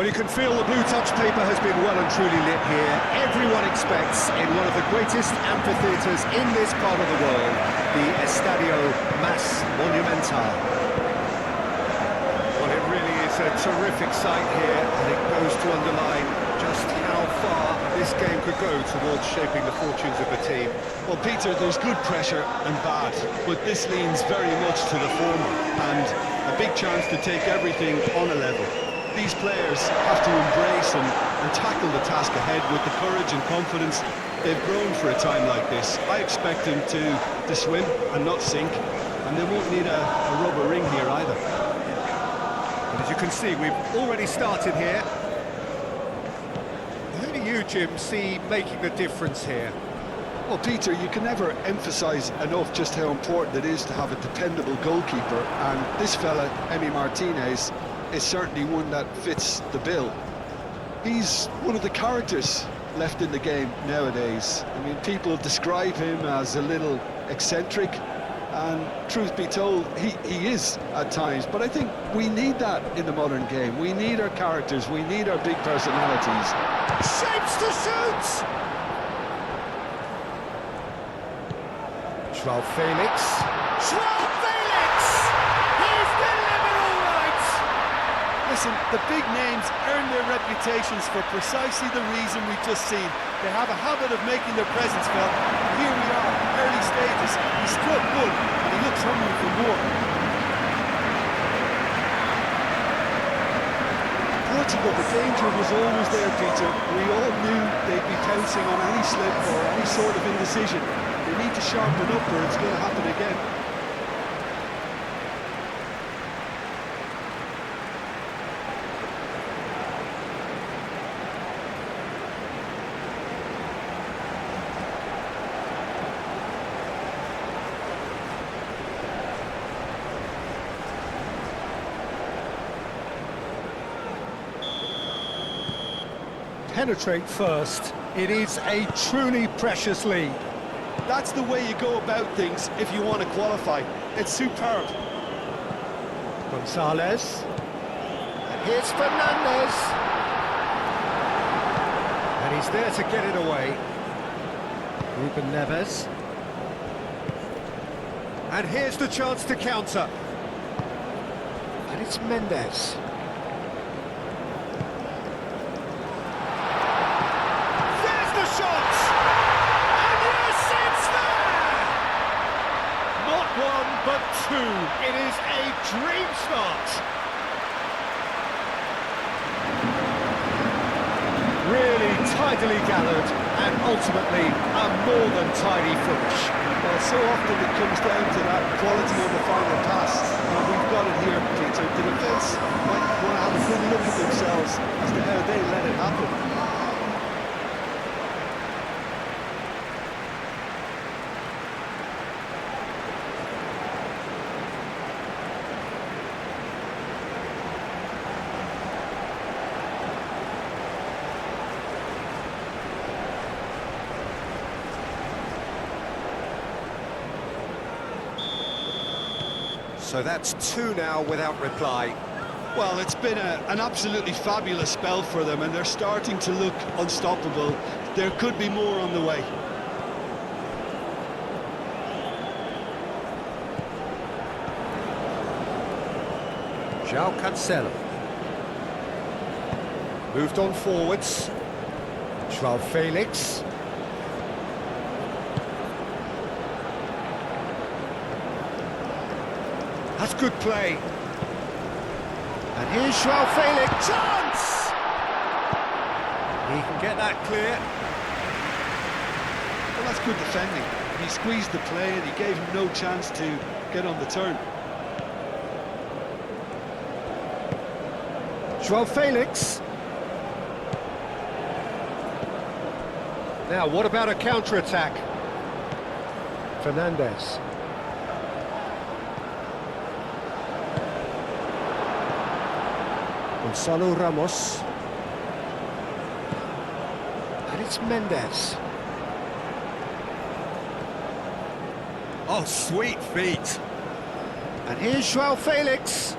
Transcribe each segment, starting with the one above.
Well, you can feel the blue touch paper has been well and truly lit here. Everyone expects, in one of the greatest amphitheatres in this part of the world, the Estadio Más Monumental. Well, it really is a terrific sight here, and it goes to underline just how far this game could go towards shaping the fortunes of the team. Well, Peter, there's good pressure and bad, but this leans very much to the former, and a big chance to take everything on a level. These players have to embrace and tackle the task ahead with the courage and confidence they've grown for a time like this. I expect them to swim and not sink, and they won't need a rubber ring here either. And as you can see, we've already started here. Who do you, Jim, see making the difference here? Well, Peter, you can never emphasise enough just how important it is to have a dependable goalkeeper, and this fella, Emi Martinez, is certainly one that fits the bill. He's one of the characters left in the game nowadays. I mean, people describe him as a little eccentric, and truth be told, he is at times, but I think we need that in the modern game. We need our characters, we need our big personalities. Shapes to shoot! Joao Felix. Joao Felix! He's delivered all right! Listen, the big names earn their reputations for precisely the reason we've just seen. They have a habit of making their presence felt. Here we are, early stages. He struck good, and he looks hungry for more. Portugal, the danger was always there, Peter. We all knew they'd be pouncing on any slip or any sort of indecision. They need to sharpen up or it's going to happen again. Penetrate first. It is a truly precious lead. That's the way you go about things if you want to qualify. It's superb. Gonzalez. And here's Fernandez. And he's there to get it away. Ruben Neves. And here's the chance to counter. And it's Mendes. But two. It is a dream start. Really tidily gathered and ultimately a more than tidy finish. Well, so often it comes down to that quality of the final pass. And we've got it here, Peter. The defence might want to have a good look at themselves as to how they let it happen. So that's two now without reply. Well, it's been an absolutely fabulous spell for them, and they're starting to look unstoppable. There could be more on the way. João Cancelo. Moved on forwards. João Felix. That's good play. And here's Joao Felix. Chance! He can get that clear. Well, that's good defending. He squeezed the play and he gave him no chance to get on the turn. Joao Felix. Now, what about a counter-attack? Fernandez. Gonzalo Ramos. And it's Mendes. Oh, sweet feet. And here's Joao Felix.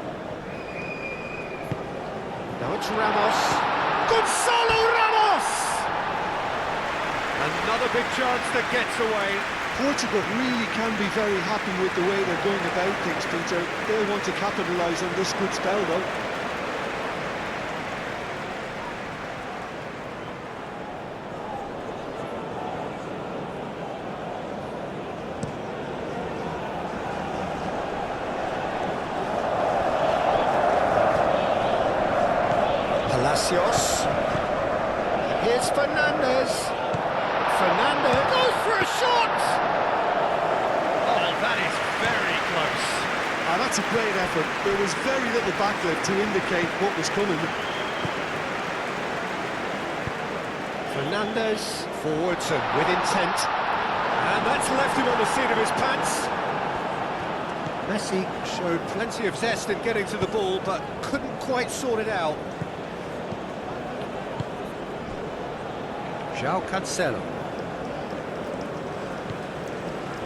Now it's Ramos. Gonzalo Ramos! Another big chance that gets away. Portugal really can be very happy with the way they're going about things, Peter. They'll want to capitalise on this good spell, though. Palacios. Here's Fernandez. Fernandez goes for a shot! Oh, that is very close. Ah, that's a great effort. There was very little backlift to indicate what was coming. Fernandez forwards and with intent. And that's left him on the seat of his pants. Messi showed plenty of zest in getting to the ball, but couldn't quite sort it out. João Cancelo.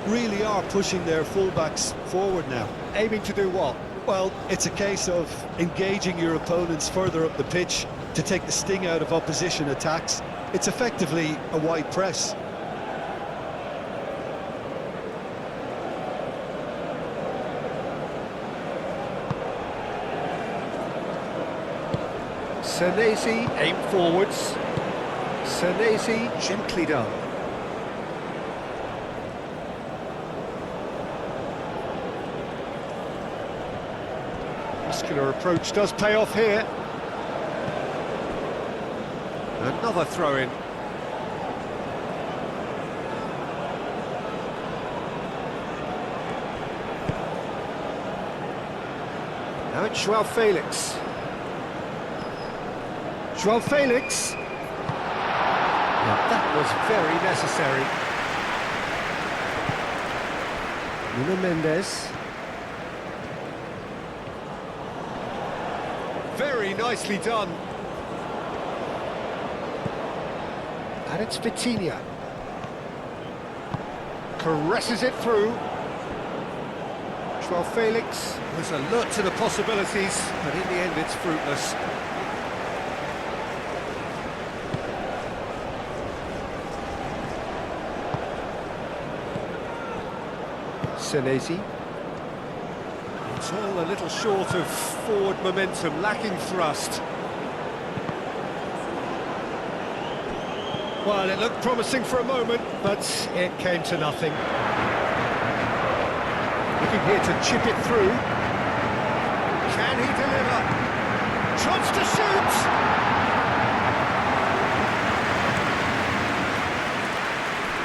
Really are pushing their fullbacks forward now. Aiming to do what? Well, it's a case of engaging your opponents further up the pitch to take the sting out of opposition attacks. It's effectively a wide press. Senesi aimed forwards. Senesi gently done. Muscular approach does pay off here. Another throw-in. Now it's João Felix. João Felix. Now that was very necessary. Nuno Mendes. Very nicely done. And it's Vitinha. Caresses it through. João Felix was alert to the possibilities, but in the end it's fruitless. Senesi. It's all a little short of forward momentum, lacking thrust. Well, it looked promising for a moment, but it came to nothing. Looking here to chip it through. Can he deliver? Tries to shoot!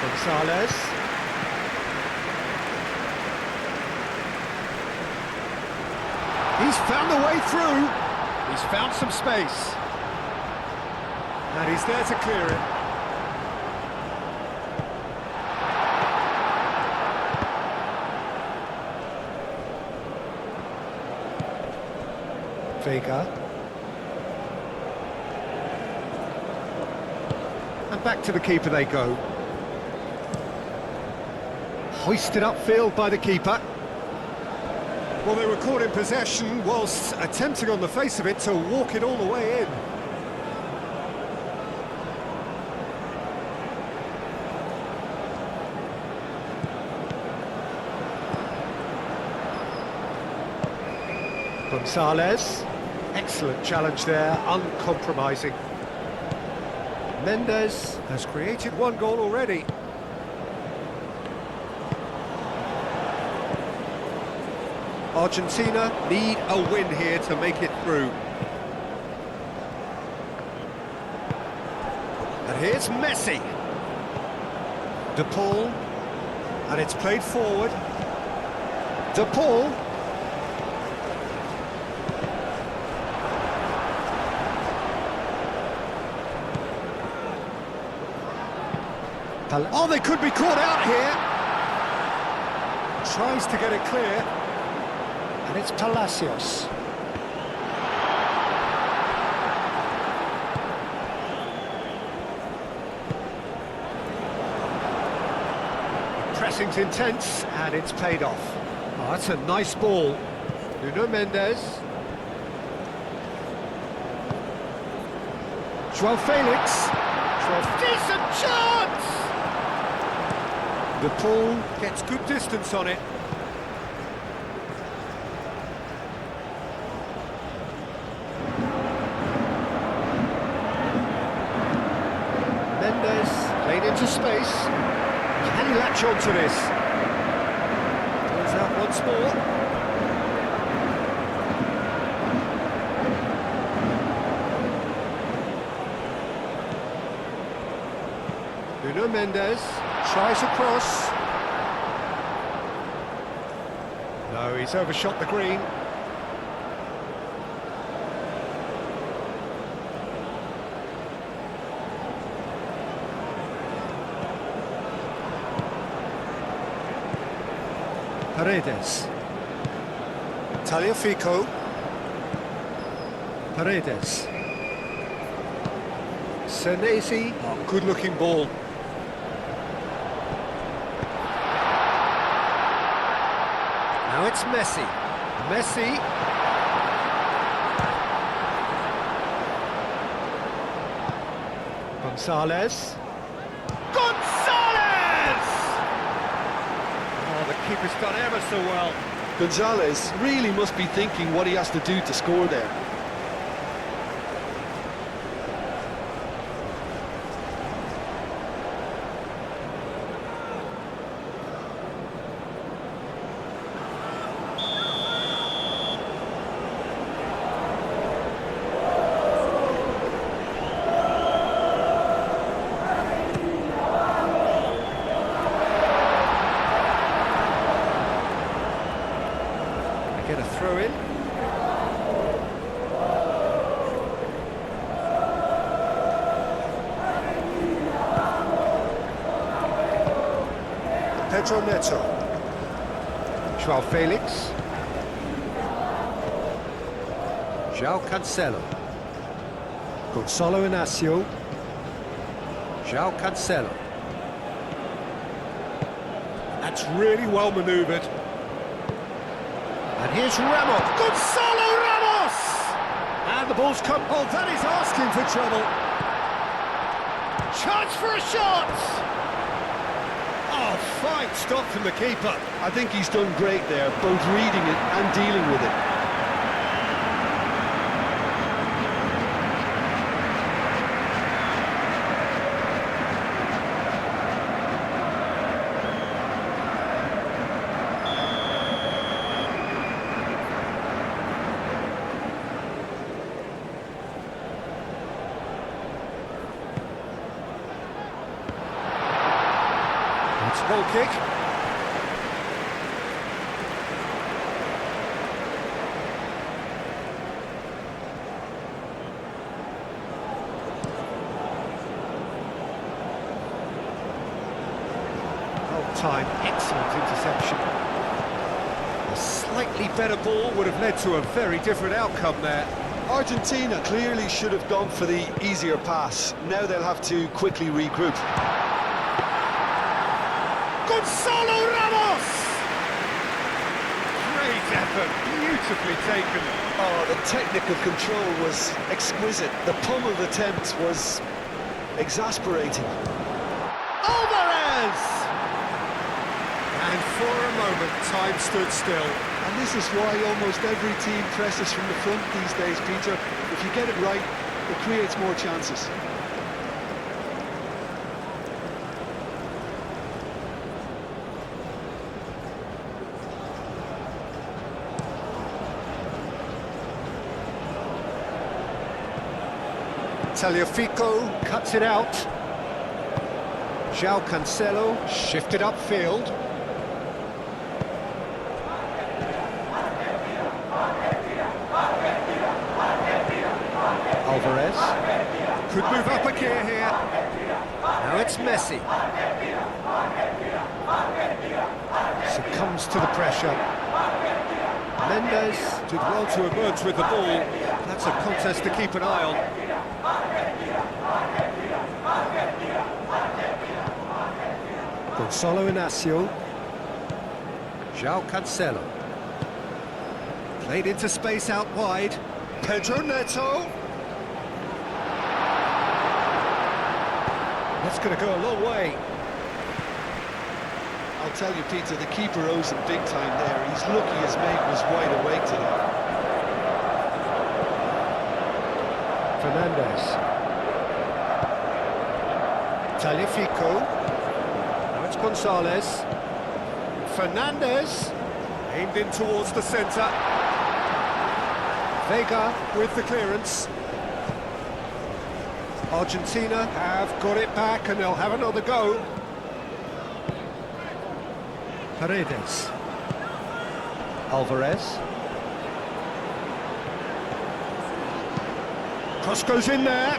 Gonzalez. He's found the way through. He's found some space. And he's there to clear it. Vega. And back to the keeper they go. Hoisted upfield by the keeper. Well, they were caught in possession whilst attempting on the face of it to walk it all the way in. Gonzalez. Excellent challenge there, uncompromising. Mendes has created one goal already. Argentina need a win here to make it through. And here's Messi. De Paul. And it's played forward. De Paul. Oh, they could be caught out here. Tries to get it clear. And it's Palacios. Pressing's intense, and it's paid off. Oh, that's a nice ball. Nuno Mendes. Joao Felix. Decent chance! The ball gets good distance on it. Mendes played into space. Can he latch on to this? Pulls out once more. Nuno Mendes tries a cross. No, he's overshot the green. Paredes. Tagliafico. Paredes. Senesi. Oh, good-looking ball. Now it's Messi. Messi. Gonzalez. Gonzalez! Oh, the keeper's done ever so well. Gonzalez really must be thinking what he has to do to score there. Get a throw in. Pedro Neto. Joao Felix. Joao Cancelo. Gonzalo Inacio. Joao Cancelo. That's really well manoeuvred. And here's Ramos. Gonzalo Ramos! And the ball's come. Oh, that is asking for trouble. Chance for a shot! Oh, fine stop from the keeper. I think he's done great there, both reading it and dealing with it. It's a goal kick. Well timed, excellent interception. A slightly better ball would have led to a very different outcome there. Argentina clearly should have gone for the easier pass. Now they'll have to quickly regroup. Gonzalo Ramos! Great effort, beautifully taken. Oh, the technical control was exquisite. The pummeled attempt was exasperating. Alvarez! And for a moment, time stood still. And this is why almost every team presses from the front these days, Peter. If you get it right, it creates more chances. Tagliafico cuts it out. Joao Cancelo shifted upfield. Alvarez could move up a gear here. Now it's Messi. Succumbs to the pressure. Mendes did well to emerge with the ball. That's a contest to keep an eye on. Gonzalo Inacio. Joao Cancelo. Played into space out wide. Pedro Neto. That's going to go a long way. I'll tell you, Peter, the keeper owes him big time there. He's lucky his mate was wide awake today. Fernandez. Talifico. Now it's Gonzalez. Fernandez. Aimed in towards the centre. Vega with the clearance. Argentina have got it back and they'll have another go. Paredes. Alvarez. Cross goes in there.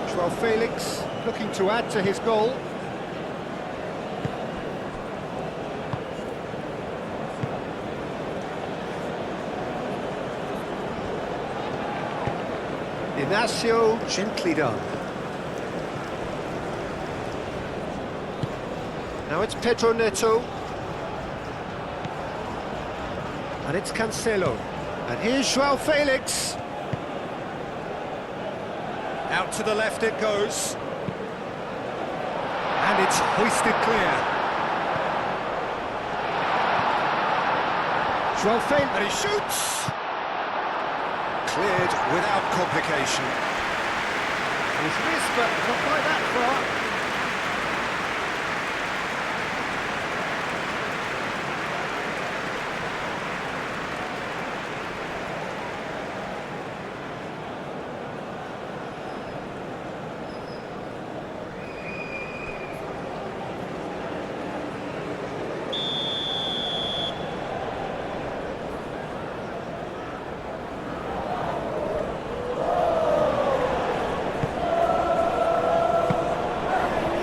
Joao Felix looking to add to his goal. Ignacio, gently done. Now it's Pedro Neto. And it's Cancelo. And here's Joao Felix. Out to the left it goes. And it's hoisted clear. Joao Felix, and he shoots! Cleared without complication. He's missed, but not quite that far.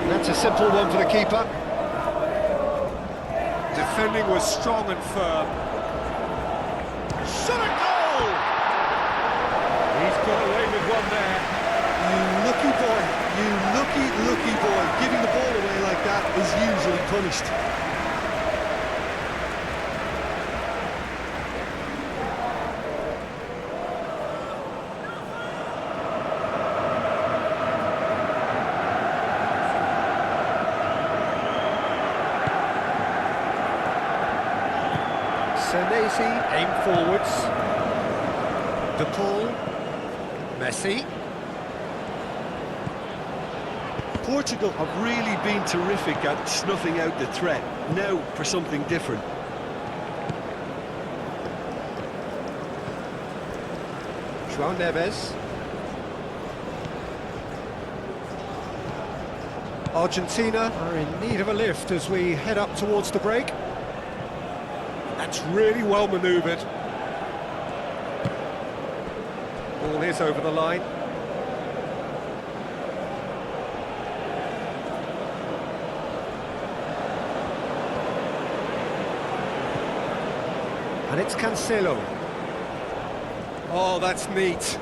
That's a simple one for the keeper. Defending was strong and firm. Shot a goal! He's got away with one there. You lucky boy, you lucky boy. Giving the ball away like that is usually punished. Messi, aim forwards. De Paul. Messi. Portugal have really been terrific at snuffing out the threat. Now for something different. João Neves. Argentina are in need of a lift as we head up towards the break. That's really well manoeuvred. Ball is over the line. And it's Cancelo. Oh, that's neat.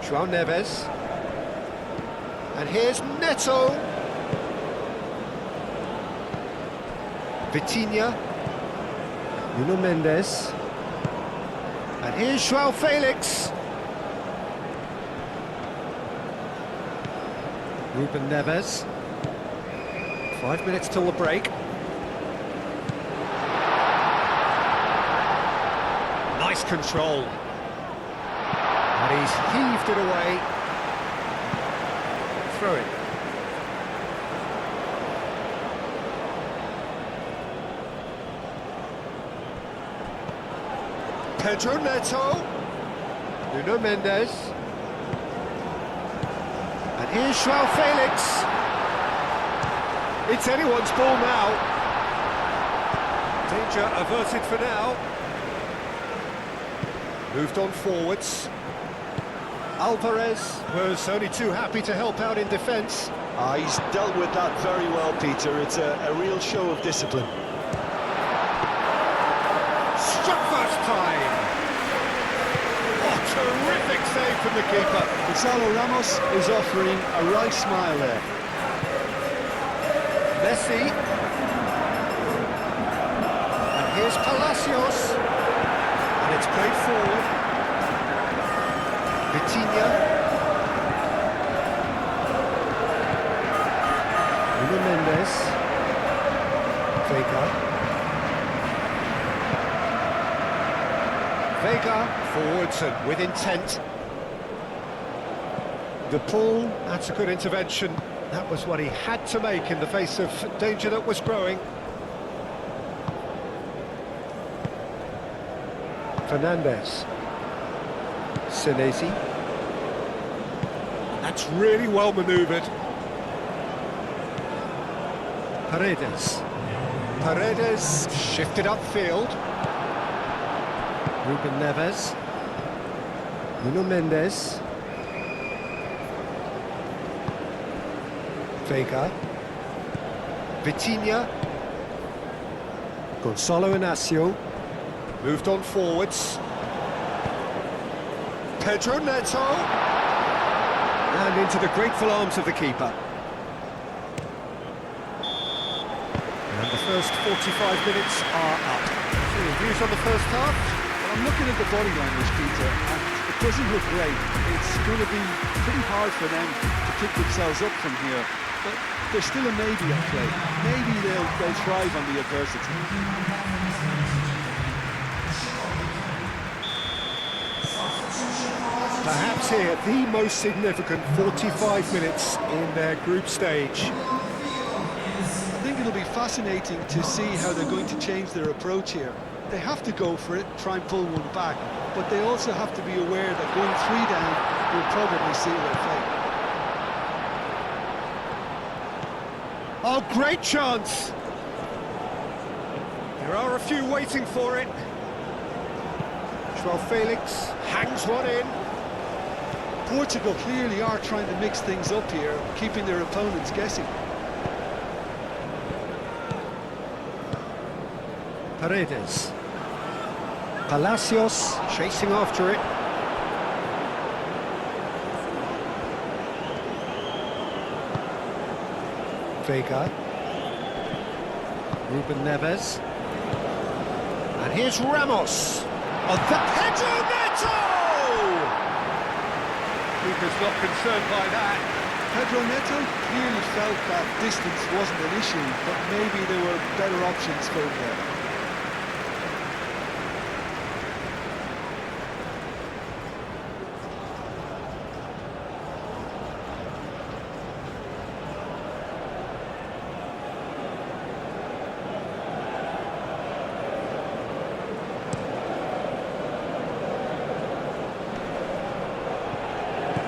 João Neves. And here's Neto. Vitinha. Nuno Mendes. And here's Joao Felix. Ruben Neves. 5 minutes till the break. Nice control. And he's heaved it away. Throw it. Pedro Neto. Nuno Mendes. And here's Joao Felix. It's anyone's ball now. Danger averted for now. Moved on forwards. Alvarez was only too happy to help out in defence. He's dealt with that very well, Peter. It's a real show of discipline. Struck first time. Oh, terrific save from the keeper. Gonzalo Ramos is offering a right smile there. Messi. And here's Palacios. And And it's played forward. Vitinha. Nuno Mendes. Vega forwards and with intent. De Paul, that's a good intervention. That was what he had to make in the face of danger that was growing. Fernandez. Senesi. That's really well manoeuvred. Paredes. Paredes shifted upfield. Ruben Neves. Nuno Mendes. Vega. Vitinha. Gonzalo Inacio. Moved on forwards. Pedro Neto. And into the grateful arms of the keeper. And the first 45 minutes are up. So your views on the first half? Well, I'm looking at the body language, Peter, and it doesn't look great. It's going to be pretty hard for them to pick themselves up from here. But there's still a maybe at play. Maybe they'll thrive on the adversity. Perhaps here, the most significant 45 minutes in their group stage. I think it'll be fascinating to see how they're going to change their approach here. They have to go for it, try and pull one back, but they also have to be aware that going 3 down will probably seal their fate. Oh, great chance! There are a few waiting for it. João Felix hangs one in. Portugal clearly are trying to mix things up here, keeping their opponents guessing. Paredes. Palacios chasing after it. Vega. Ruben Neves. And here's Ramos. On the Pedro Neto! Keeper's not concerned by that. Pedro Neto clearly felt that distance wasn't an issue, but maybe there were better options for him there.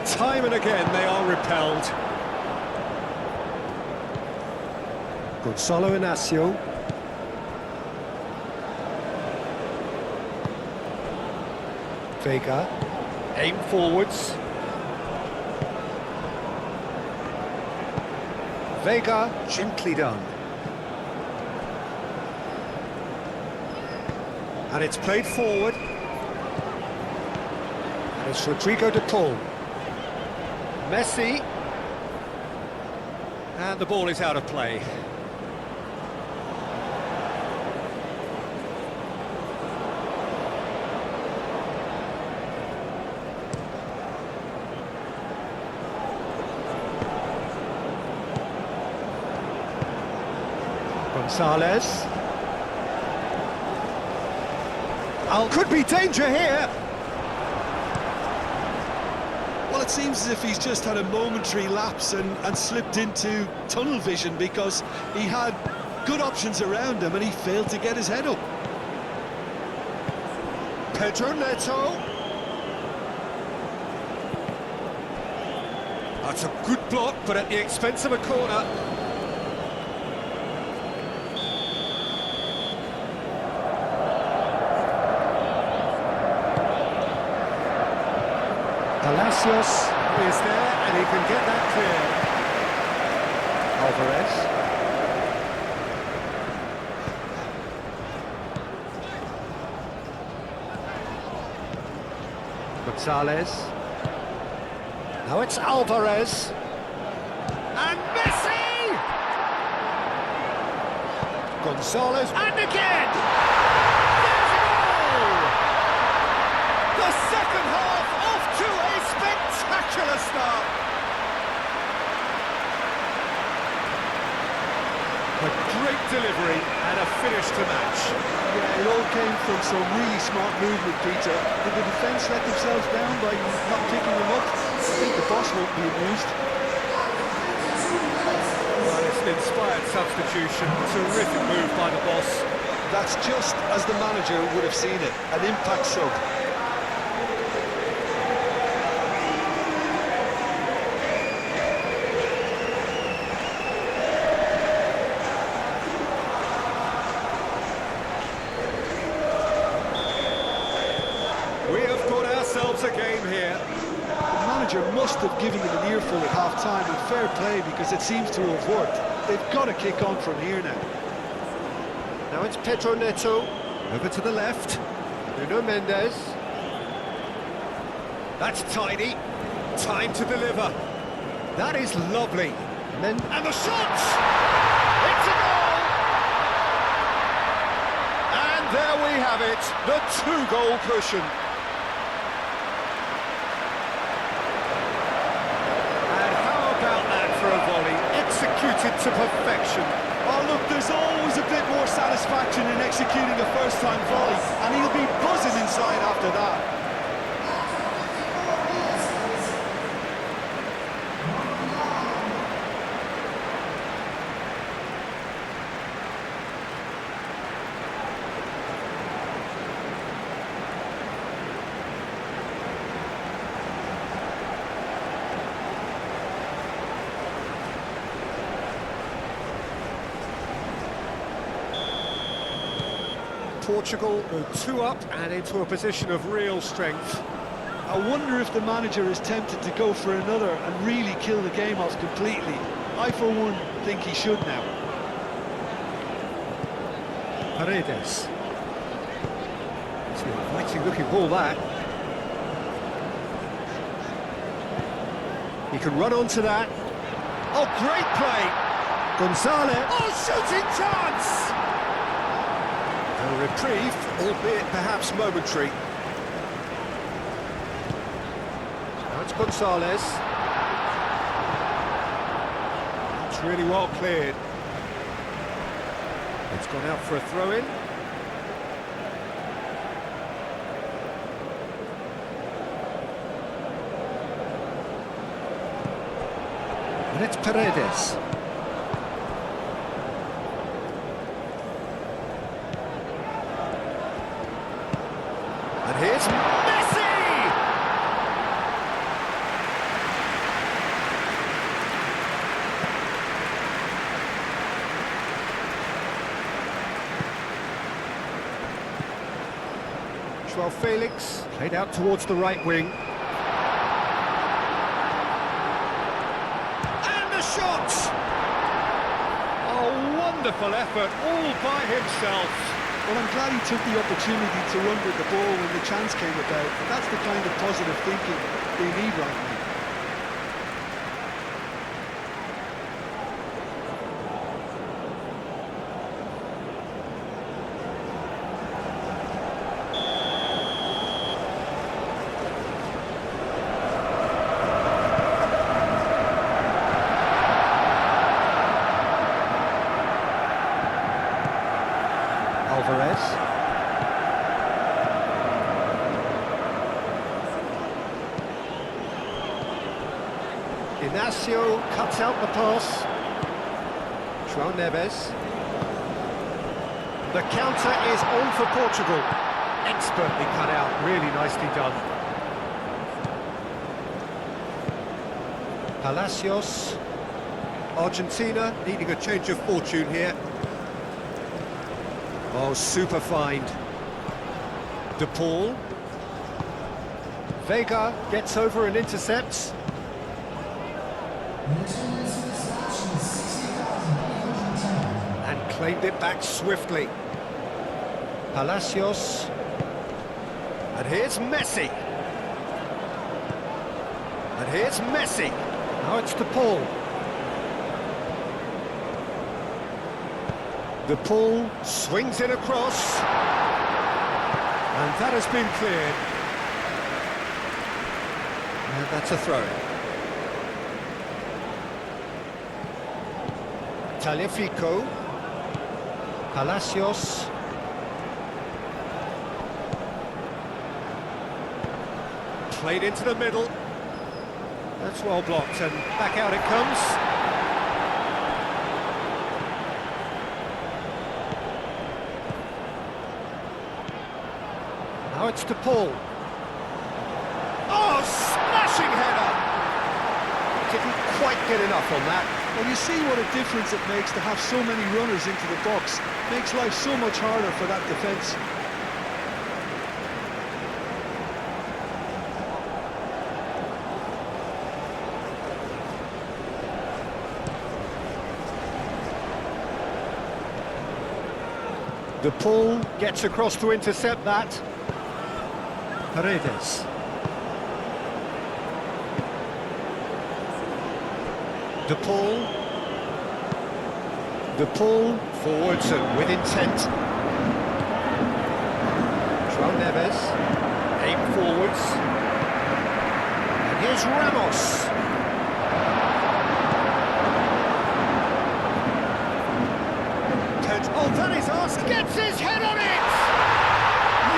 Time and again they are repelled. Gonzalo Inacio. Vega. Aim forwards. Vega, gently done. And it's played forward. And it's Rodrigo de Paul. Messi, and the ball is out of play. Gonzalez. Oh, could be danger here. Well, it seems as if he's just had a momentary lapse and slipped into tunnel vision, because he had good options around him and he failed to get his head up. Pedro Neto. That's a good block, but at the expense of a corner. Palacios is there, and he can get that clear. Alvarez. Gonzalez. Now it's Alvarez. And Messi! Gonzalez, and again! There's a goal! spectacular start. A great delivery and a finish to match. Yeah, it all came from some really smart movement, Peter. Did the defence let themselves down by not picking them up? I think the boss won't be amused. Well, it's an inspired substitution. Terrific move by the boss. That's just as the manager would have seen it, an impact sub. We have got ourselves a game here. The manager must have given them an earful at half-time, and fair play because it seems to have worked. They've got to kick on from here now. Now it's Pedro Neto, over to the left, Nuno Mendes. That's tidy, time to deliver. That is lovely. And the shot! It's a goal! And there we have it, the two-goal cushion. And how about that for a volley, executed to perfection. Oh look, there's always a bit more satisfaction in executing a first-time volley, and he'll be buzzing inside after that. Portugal go 2 up and into a position of real strength. I wonder if the manager is tempted to go for another and really kill the game off completely. I, for one, think he should now. Paredes. It's an inviting looking ball, that. He can run onto that. Oh, great play! Gonzalez. Oh, shooting chance! A reprieve, albeit perhaps momentary. Now it's Gonzalez. It's really well cleared. It's gone out for a throw-in. And it's Paredes. And here's Messi! Joao Felix played out towards the right wing. And the shot! Oh, wonderful effort, all by himself. Well, I'm glad he took the opportunity to run with the ball when the chance came about. That's the kind of positive thinking they need right now. Alvarez. Ignacio cuts out the pass. João Neves. The counter is on for Portugal. Expertly cut out, really nicely done. Palacios. Argentina needing a change of fortune here. Oh, super find. De Paul. Vega gets over and intercepts. And claimed it back swiftly. Palacios. And here's Messi. And here's Messi. Now it's De Paul. De Paul swings it across. And that has been cleared. And that's a throw. Tagliafico. Palacios. Played into the middle. That's well blocked, and back out it comes. Now it's to Paul. Oh, smashing header! Didn't quite get enough on that. Well, you see what a difference it makes to have so many runners into the box. Makes life so much harder for that defence. De Paul gets across to intercept that. Paredes. De Paul. De Paul forwards and with intent. João Neves. Aim forwards. And here's Ramos. Oh, Danny's asked, gets his head on it!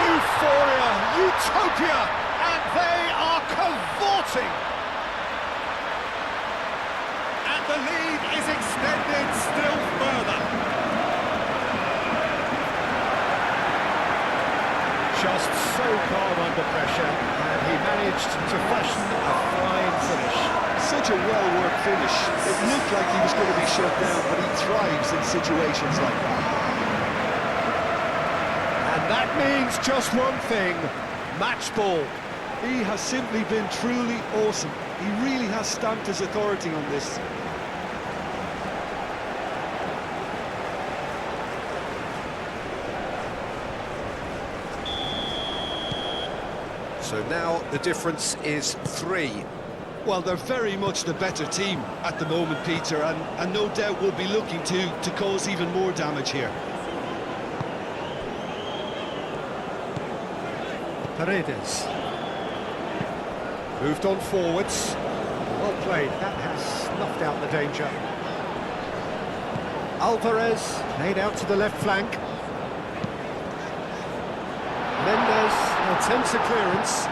Euphoria, utopia, and they are cavorting! And the lead is extended still further. Just so calm under pressure, and he managed to fashion a fine finish. Such a well-worked finish. It looked like he was going to be shut down, but he thrives in situations like that. And that means just one thing, match ball. He has simply been truly awesome. He really has stamped his authority on this. So now the difference is 3. Well, they're very much the better team at the moment, Peter, and no doubt will be looking to cause even more damage here. Paredes. Moved on forwards. Well played, that has snuffed out the danger. Alvarez played out to the left flank. Mendes attempts a clearance.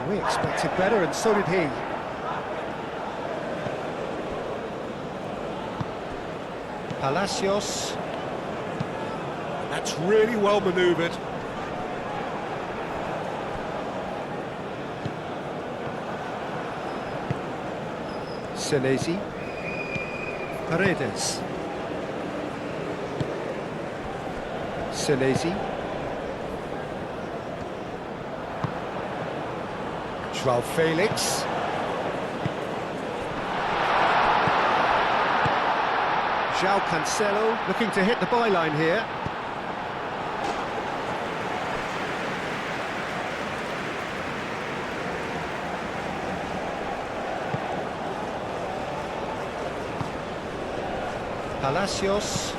We expected better, and so did he. Palacios. That's really well manoeuvred. Senesi. Paredes. Senesi. João Felix. João Cancelo looking to hit the byline here. Palacios.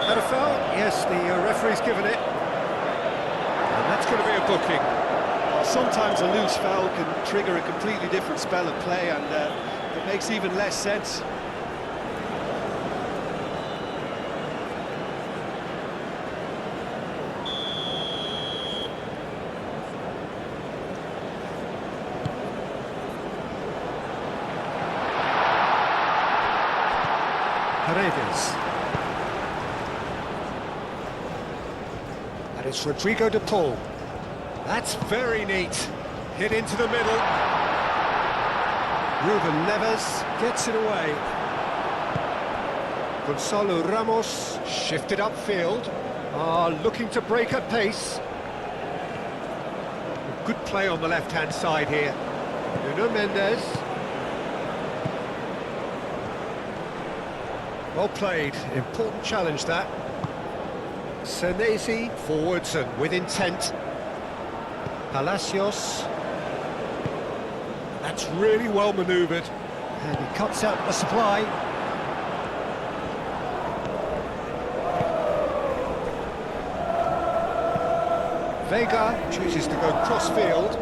And a foul? Yes, the referee's given it. And that's going to be a booking. Sometimes a loose foul can trigger a completely different spell of play, and it makes even less sense. Paredes. And it's Rodrigo de Paul. That's very neat. Hit into the middle. Ruben Neves gets it away. Gonzalo Ramos shifted upfield. are looking to break at pace. Good play on the left-hand side here. Nuno Mendes. Well played, important challenge that. Senesi forwards and with intent. Palacios. That's really well manoeuvred. And he cuts out the supply. Vega chooses to go cross-field.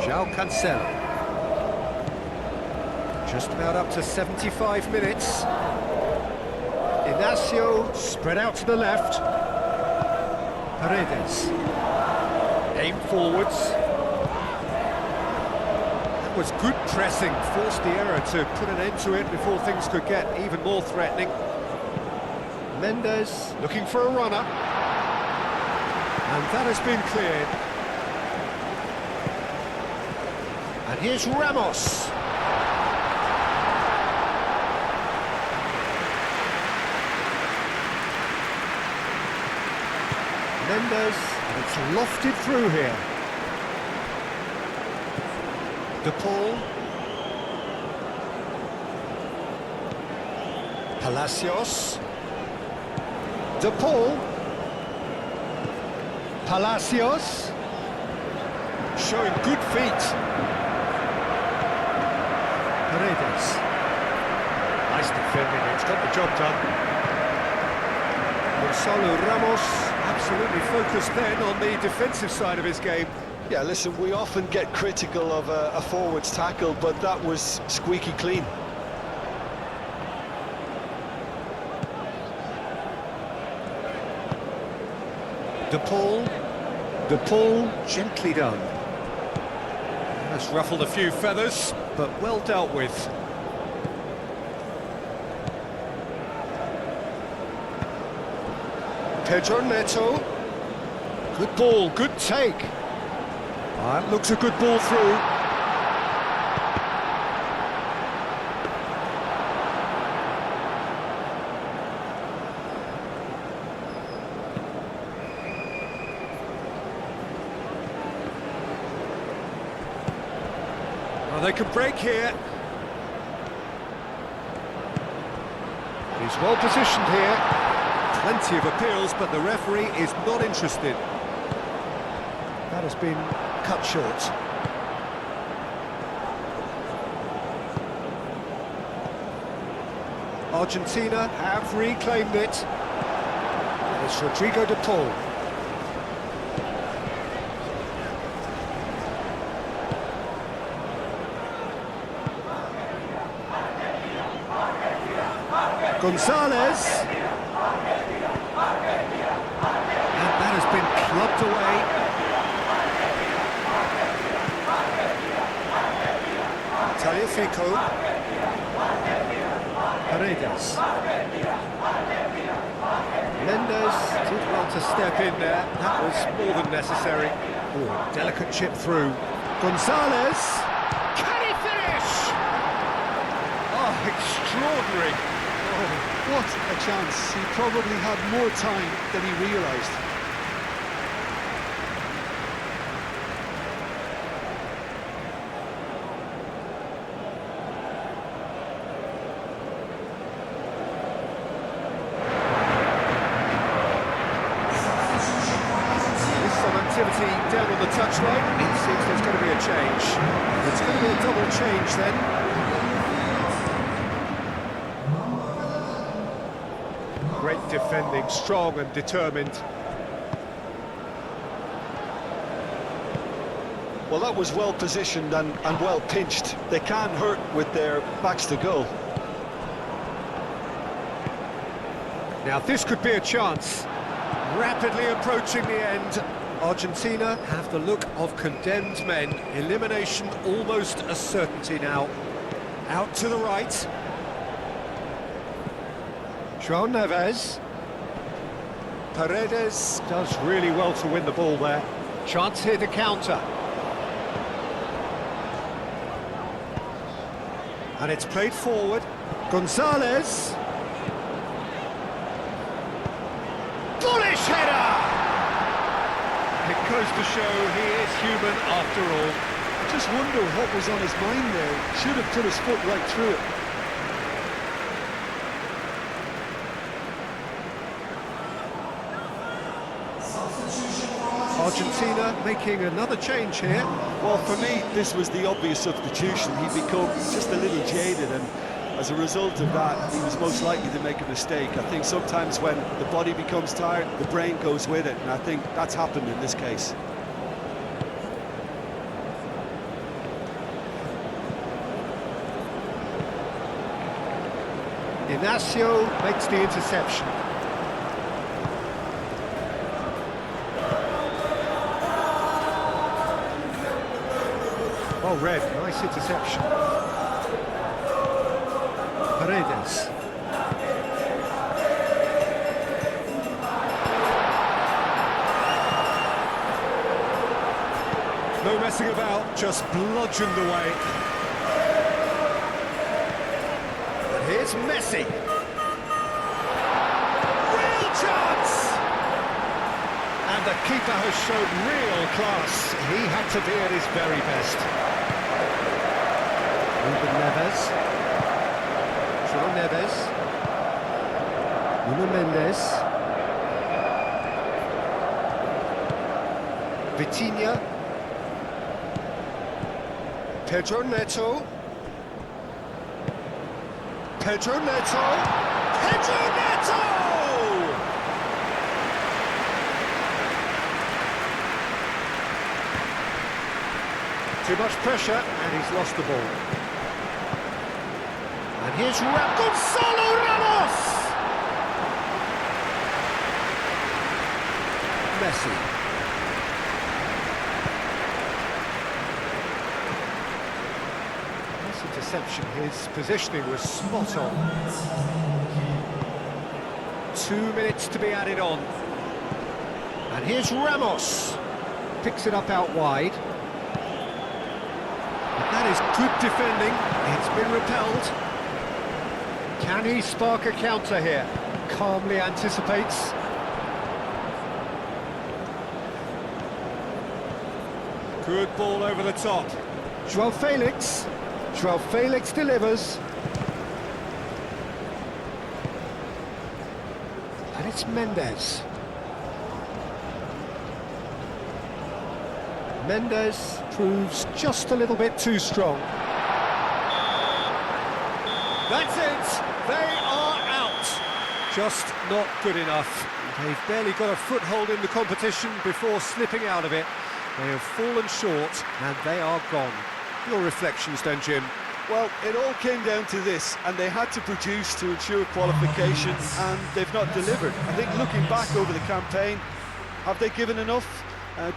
João Cancelo. Just about up to 75 minutes. Inacio spread out to the left. Paredes. Aim forwards. That was good pressing, forced the error to put an end to it before things could get even more threatening. Mendes looking for a runner. And that has been cleared. And here's Ramos. Mendes, and it's lofted through here. De Paul. Palacios. De Paul. Palacios. Showing good feet. Paredes. Nice defending, it's got the job done. Gonzalo Ramos, absolutely focused then on the defensive side of his game. Yeah, listen, we often get critical of a forward's tackle, but that was squeaky clean. De Paul. De Paul, gently done. That's ruffled a few feathers, but well dealt with. Pedro Neto. Good ball, good take. That looks a good ball through. Well, they could break here. He's well positioned here. Plenty of appeals, but the referee is not interested. That has been cut short. Argentina have reclaimed it. It's Rodrigo de Paul. Gonzalez. And that has been clubbed away. Taliafico. Paredes. Mendes did well to step in there. That was more than necessary. Oh, delicate chip through. Gonzalez. Can he finish? Oh, extraordinary. Oh, what a chance. He probably had more time than he realised. Activity down on the touchline. It seems there's going to be a change. It's going to be a double change then. Great defending, strong and determined. Well, that was well positioned and well pinched. They can't hurt with their backs to goal. Now this could be a chance. Rapidly approaching the end. Argentina have the look of condemned men. Elimination almost a certainty now. Out to the right. João Neves. Paredes does really well to win the ball there. Chance here to counter. And it's played forward. Gonzalez. to show he is human after all. I just wonder what was on his mind there. Should have put his foot right through it. Argentina making another change here. Well, for me, this was the obvious substitution. He'd become just a little jaded, and as a result of that, he was most likely to make a mistake. I think sometimes when the body becomes tired, the brain goes with it, and I think that's happened in this case. Ignacio makes the interception. Well read, nice interception. Paredes. No messing about, just bludgeoned away. And here's Messi. Real chance! And the keeper has shown real class. He had to be at his very best. Ruben Neves. João Neves. Nuno Mendes. Vitinha. Pedro Neto. Pedro Neto. Pedro Neto! Too much pressure, and he's lost the ball. And here's Gonzalo Ramos! Messi. Nice interception, his positioning was spot on. 2 minutes to be added on. And here's Ramos. Picks it up out wide. That is good defending, it's been repelled. Can he spark a counter here? Calmly anticipates. Good ball over the top. João Felix. João Felix delivers. And it's Mendes. Mendes proves just a little bit too strong. That's it! They are out! Just not good enough. They've barely got a foothold in the competition before slipping out of it. They have fallen short and they are gone. Your reflections then, Jim? Well, it all came down to this, and they had to produce to ensure qualification, and they've not delivered. I think looking back over the campaign, have they given enough?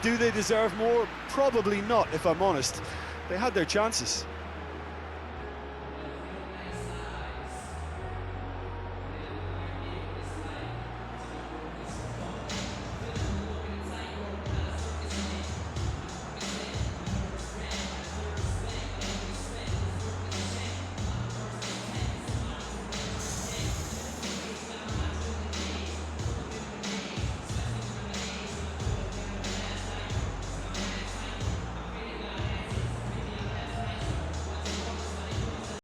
Do they deserve more? Probably not, if I'm honest. They had their chances.